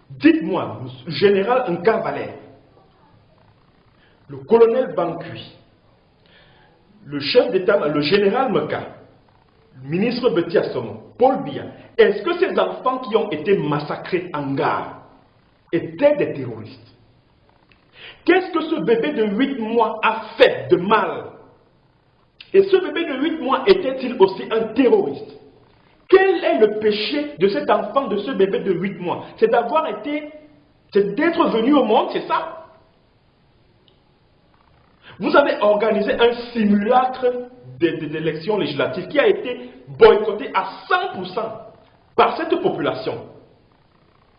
Dites-moi, général Nkabalé, le colonel Bankui, le chef d'État, le général Meka, le ministre Betty Assomo, Paul Biya, est-ce que ces enfants qui ont été massacrés en gare étaient des terroristes? Qu'est-ce que ce bébé de 8 mois a fait de mal? Et ce bébé de 8 mois était-il aussi un terroriste? Quel est le péché de cet enfant, de ce bébé de 8 mois? C'est d'avoir été, c'est d'être venu au monde, c'est ça? Vous avez organisé un simulacre d'élections législatives qui a été boycotté à 100% par cette population.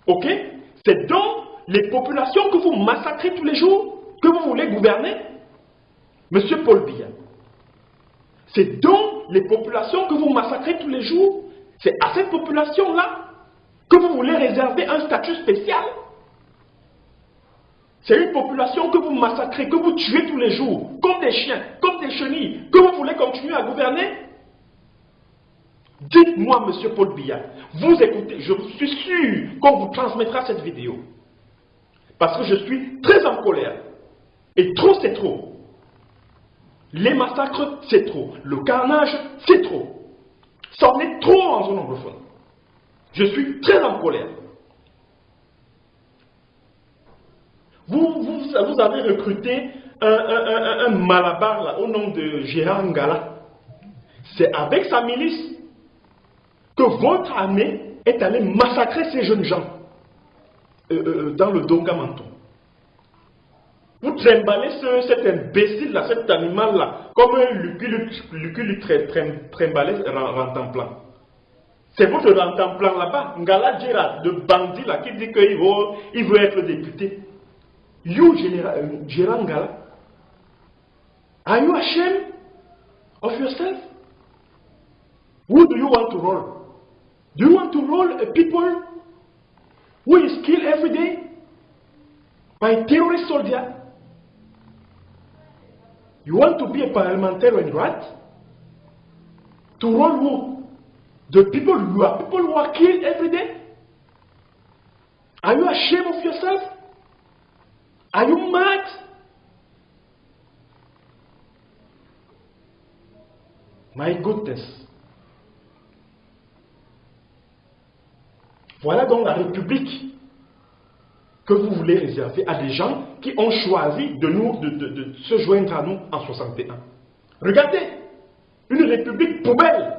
Ok? C'est donc les populations que vous massacrez tous les jours que vous voulez gouverner? Monsieur Paul Biya. C'est donc les populations que vous massacrez tous les jours? C'est à cette population-là que vous voulez réserver un statut spécial? C'est une population que vous massacrez, que vous tuez tous les jours, comme des chiens, comme des chenilles, que vous voulez continuer à gouverner? Dites-moi, monsieur Paul Biya, vous écoutez, je suis sûr qu'on vous transmettra cette vidéo. Parce que je suis très en colère. Et trop, c'est trop. Les massacres, c'est trop. Le carnage, c'est trop. Ça en est trop en zone anglophone. Je suis très en colère. Vous avez recruté un malabar là, au nom de Gérard Ngala. C'est avec sa milice que votre armée est allée massacrer ces jeunes gens dans le Dongamanto. Vous trimballez cet imbécile là, cet animal là, comme un Lucky trimballé Rantanplan. C'est votre Rantanplan là-bas, Ngala Djera, le bandit là qui dit qu'il veut être député. You, Gérard Ngala, are you ashamed of yourself? Who do you want to roll? Do you want to roll a people who is killed every day by terrorist soldiers? You want to be a parliamentarian, right? To roll who? The people who are killed every day? Are you ashamed of yourself? Are you mad? My goodness. Voilà donc la République que vous voulez réserver à des gens qui ont choisi de se joindre à nous en 61. Regardez, une République poubelle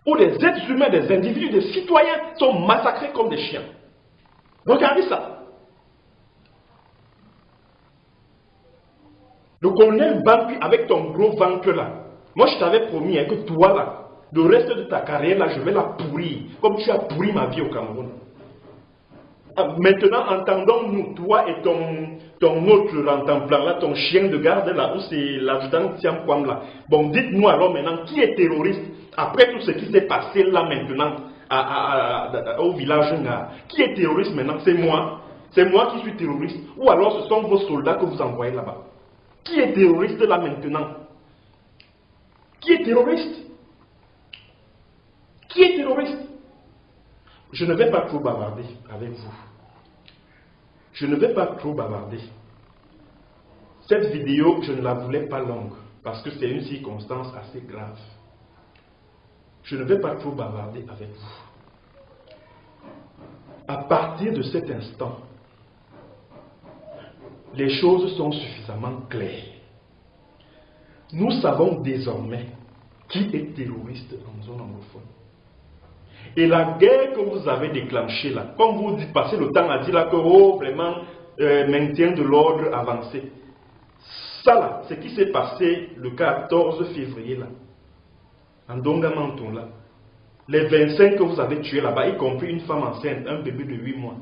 où des êtres humains, des individus, des citoyens sont massacrés comme des chiens. Regardez ça. Le colonel Bankui avec ton gros ventre là. Moi je t'avais promis que toi là, le reste de ta carrière là, je vais la pourrir. Comme tu as pourri ma vie au Cameroun. Maintenant, entendons-nous, toi et ton autre Rantanplan là, ton chien de garde là, où c'est l'adjudant Tiam Kwam là. Bon, dites-nous alors maintenant, qui est terroriste après tout ce qui s'est passé là maintenant au village Nga? Qui est terroriste maintenant? C'est moi. C'est moi qui suis terroriste. Ou alors ce sont vos soldats que vous envoyez là-bas. Qui est terroriste là maintenant? Qui est terroriste? Qui est terroriste? Je ne vais pas trop bavarder avec vous. Je ne vais pas trop bavarder. Cette vidéo, je ne la voulais pas longue parce que c'est une circonstance assez grave. Je ne vais pas trop bavarder avec vous. À partir de cet instant, les choses sont suffisamment claires. Nous savons désormais qui est terroriste en zone anglophone. Et la guerre que vous avez déclenchée là, comme vous dites, passez le temps à dire là que vraiment maintien de l'ordre avancé. Ça là, ce qui s'est passé le 14 février là, en Dongamanton là, les 25 que vous avez tués là-bas, y compris une femme enceinte, un bébé de 8 mois.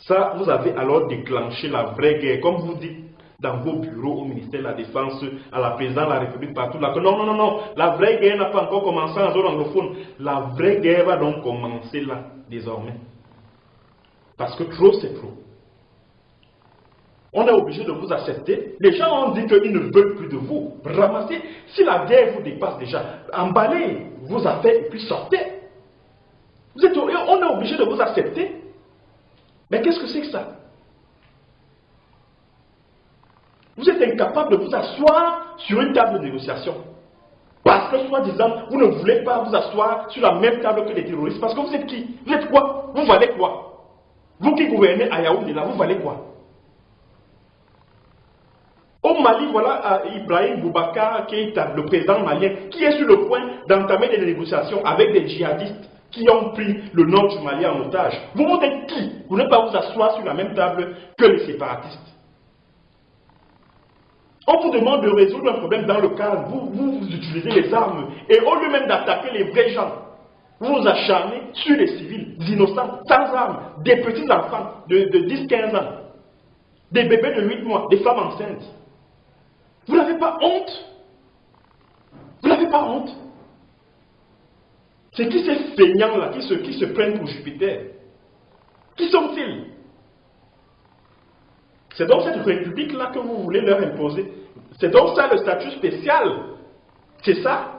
Ça, vous avez alors déclenché la vraie guerre, comme vous dites dans vos bureaux au ministère de la Défense, à la présidence de la République, partout là. Que non, la vraie guerre n'a pas encore commencé en zone anglophone. La vraie guerre va donc commencer là, désormais. Parce que trop, c'est trop. On est obligé de vous accepter. Les gens ont dit qu'ils ne veulent plus de vous. Ramassez. Si la guerre vous dépasse déjà, emballez vos affaires et puis sortez. On est obligé de vous accepter. Mais qu'est-ce que c'est que ça? Vous êtes incapable de vous asseoir sur une table de négociation. Parce que, soi-disant, vous ne voulez pas vous asseoir sur la même table que les terroristes. Parce que vous êtes qui? Vous êtes quoi? Vous valez quoi? Vous qui gouvernez à Yaoundé, là, vous valez quoi? Au Mali, voilà Ibrahim Boubacar Keïta, le président malien, qui est sur le point d'entamer des négociations avec des djihadistes qui ont pris le nord du Mali en otage. Vous êtes qui? Vous ne pouvez pas vous asseoir sur la même table que les séparatistes. On vous demande de résoudre un problème dans le calme. Vous utilisez les armes. Et au lieu même d'attaquer les vrais gens, vous vous acharnez sur les civils, innocents, sans armes, des petits enfants de 10-15 ans, des bébés de 8 mois, des femmes enceintes. Vous n'avez pas honte? Vous n'avez pas honte? C'est qui ces feignants-là qui se prennent pour Jupiter? Qui sont-ils? C'est donc cette république-là que vous voulez leur imposer. C'est donc ça le statut spécial. C'est ça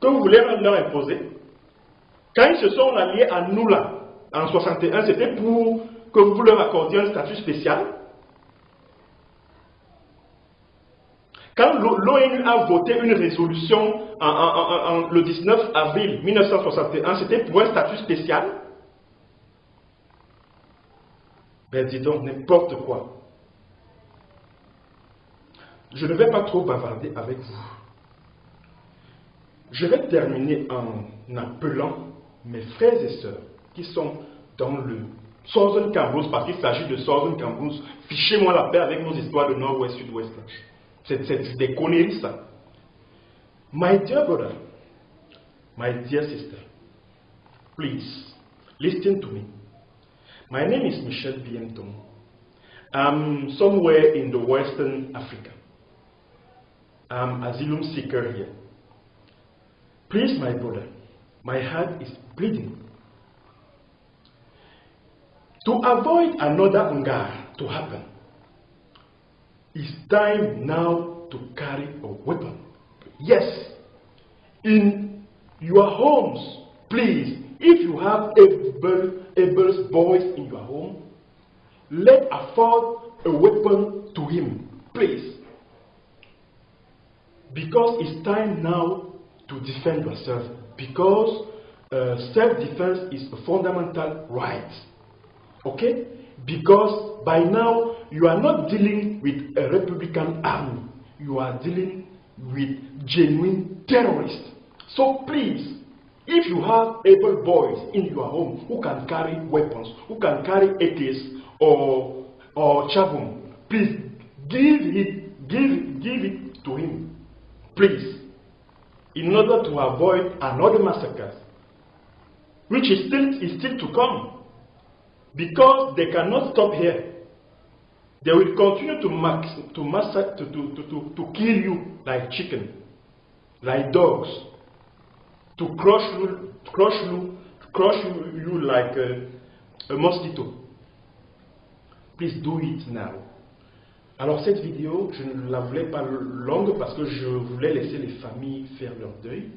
que vous voulez leur imposer. Quand ils se sont alliés à nous là, en 61, c'était pour que vous leur accordiez un statut spécial. Quand l'ONU a voté une résolution le 19 avril 1961, c'était pour un statut spécial. Ben dis donc, n'importe quoi. Je ne vais pas trop bavarder avec vous. Je vais terminer en appelant mes frères et sœurs qui sont dans le Southern Cambrousse, parce qu'il s'agit de Southern Cambrousse. Fichez-moi la paix avec nos histoires de Nord-Ouest, Sud-Ouest. C'est des conneries, ça. My dear brother, my dear sister, please, listen to me. My name is Michel Bienton. I'm somewhere in the Western Africa. I'm asylum seeker here. Please, my brother, my heart is bleeding. To avoid another Ngar to happen, it's time now to carry a weapon. Yes, in your homes, please, if you have able boys in your home, let afford a weapon to him, please. Because it's time now to defend yourself. Because self-defense is a fundamental right. Okay? Because by now you are not dealing with a Republican army. You are dealing with genuine terrorists. So please, if you have able boys in your home who can carry weapons, who can carry AKs or chavum, please give it to him. Please, in order to avoid another massacre, which is still to come, because they cannot stop here. They will continue to kill you like chicken, like dogs, to crush you like a mosquito. Please do it now. Alors cette vidéo, je ne la voulais pas longue parce que je voulais laisser les familles faire leur deuil.